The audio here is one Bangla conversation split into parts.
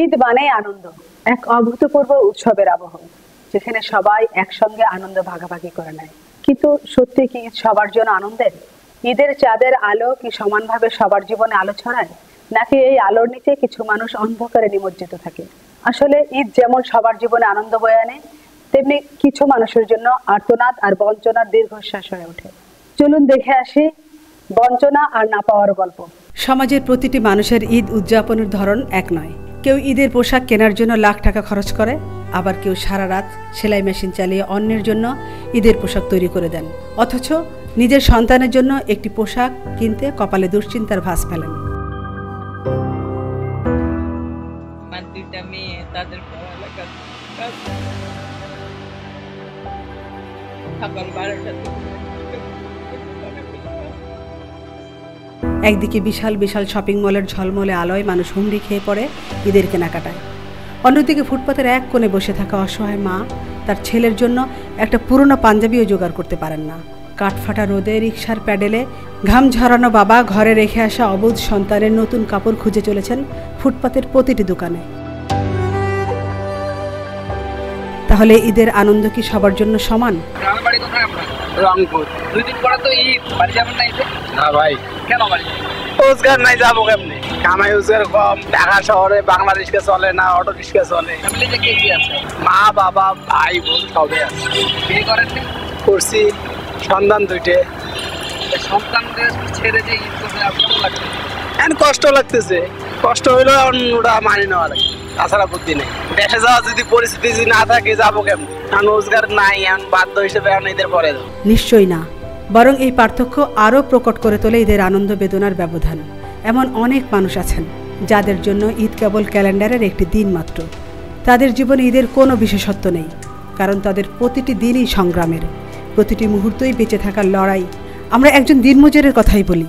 ঈদ মানে আনন্দ, এক অভূতপূর্ব উৎসবের আবহ, যেখানে সবাই একসঙ্গে আনন্দ ভাগাভাগি করে নেয়। কিন্তু সত্যি কি ঈদ সবার জন্য আনন্দের? ঈদের চাঁদের আলো কি সমানভাবে সবার জীবনে আলো ছড়ায়, নাকি এই আলোর নিচে কিছু মানুষ অন্ধকারে নিমজ্জিত থাকে? আসলে ঈদ যেমন সবার জীবনে আনন্দ বয়ে আনে, তেমনি কিছু মানুষের জন্য আর্তনাদ আর বঞ্চনার দীর্ঘশ্বাস হয়ে ওঠে। চলুন দেখে আসি বঞ্চনা আর না পাওয়ার গল্প। সমাজের প্রতিটি মানুষের ঈদ উদযাপনের ধরন এক নয়। কেউ ঈদের পোশাক কেনার জন্য লাখ টাকা খরচ করে, আবার কেউ সারা রাত সেলাই মেশিন চালিয়ে অন্যের জন্য ঈদের পোশাক তৈরি করে দেন, অথচ নিজের সন্তানের জন্য একটি পোশাক কিনতে কপালে দুশ্চিন্তার ভাঁজ ফেলেন। একদিকে বিশাল বিশাল শপিং মলের ঝলমলে আলোয় মানুষ হুমড়ি খেয়ে পড়ে ঈদের কেনাকাটায়, অন্যদিকে ফুটপাতের এক কোণে বসে থাকা অসহায় মা তার ছেলের জন্য একটা পুরনো পাঞ্জাবিও জোগাড় করতে পারেন না। কাঠফাটা রোদে রিকশার প্যাডেলে ঘাম ঝরানো বাবা ঘরে রেখে আসা অবুঝ সন্তানের নতুন কাপড় খুঁজে চলেছেন ফুটপাতের প্রতিটি দোকানে। তাহলে ঈদের আনন্দ কি সবার জন্য সমান? রংপুর 2 দিন পরে তো ঈদ, বাড়ি যাবেন না ঈদে? না ভাই। কেন বাড়ি? রোজগার নাই, যাবো কেমনে? কামাই রোজগার কম, ঢাকা শহরে বাংলা রিক্সা চলে না, অটো রিক্সা চলে। ফ্যামিলিতে কে কি আছে? মা, বাবা, ভাই, বোন সবে আছে। বিয়ে করেননি? করছি, সন্তান 2টে। সন্তানদের ছেড়ে যে ঈদ করতে আপনার লাগছে? এখন কষ্ট লাগতেছে, কষ্ট হইলেও ওটা মানি নেওয়া লাগে, তাছাড়া বুদ্ধি নেই। দেশে যাওয়া যদি পরিস্থিতি যদি না থাকে যাবো কেমন? রোজগার নাই, এখন বাধ্য হিসেবে ঈদের পরে যাবো। নিশ্চয়ই না, বরং এই পার্থক্য আরও প্রকট করে তোলে ঈদের আনন্দ বেদনার ব্যবধান। এমন অনেক মানুষ আছেন যাদের জন্য ঈদ কেবল ক্যালেন্ডারের একটি দিন মাত্র। তাদের জীবনে ঈদের কোনো বিশেষত্ব নেই, কারণ তাদের প্রতিটি দিনই সংগ্রামের, প্রতিটি মুহূর্তই বেঁচে থাকার লড়াই। আমরা একজন দিনমজুরের কথাই বলি।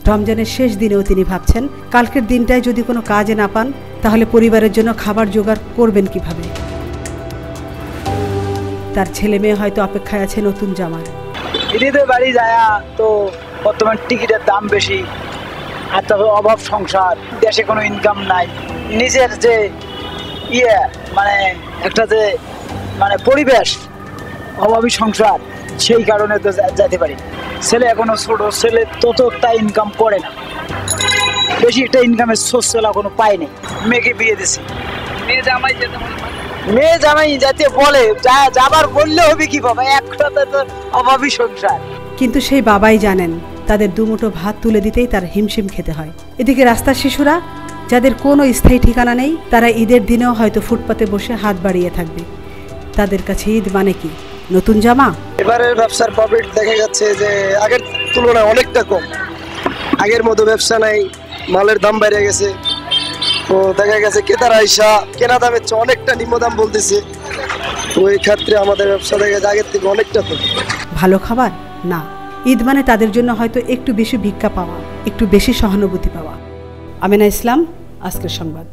রমজানের শেষ দিনেও তিনি ভাবছেন, কালকের দিনটায় যদি কোনো কাজে না পান, তাহলে পরিবারের জন্য খাবার জোগাড় করবেন কিভাবে। তার ছেলে মেয়ে হয়তো অপেক্ষায় আছে নতুন জামার। ঈদের বাড়ি যায় তো বর্তমান টিকিটের দাম বেশি, আর তবে অভাব সংসার, দেশে কোনো ইনকাম নাই। নিজের যে মানে একটা যে মানে পরিবেশ, অভাবী সংসার, সেই কারণে তো যেতে পারি। ছেলে এখনো ছোট, ছেলে ততটা ইনকাম করে না, বেশি একটা ইনকামের সোর্স এখনো পাইনি। মেয়েকে বিয়ে দিছি। মেয়ে জামাই যাতে বলে, যাবার বললে হবে কি বাবা, একসাথে তো অভাবী সংসার। কিন্তু সেই বাবাই জানেন তাদের দুমুঠো ভাত তুলে দিতেই তার হিমশিম খেতে হয়। এদিকে রাস্তার শিশুরা, যাদের কোনো স্থায়ী ঠিকানা নেই, তারা ঈদের দিনেও হয়তো ফুটপাতে বসে হাত বাড়িয়ে থাকবে। তাদের কাছে ঈদ মানে কি? নতুন জামা? এবারের ব্যবসার প্রফিট দেখা যাচ্ছে যে আগের তুলনায় অনেকটা কম। আগের মতো ব্যবসা নাই, মালের দাম বেড়ে গেছে। তো দেখা গেছে ক্রেতারা আইসা কেনা দামের চেয়ে অনেকটা নিম্ন দাম বলতেছে। তো এই ক্ষেত্রে আমাদের ব্যবসা দেখা যায় আগের থেকে অনেকটা কম। ভালো খাবার না, ঈদ মানে তাদের জন্য হয়তো একটু বেশি ভিক্ষা পাওয়া, একটু বেশি সহানুভূতি পাওয়া। আমিনা ইসলাম, আজকের সংবাদ।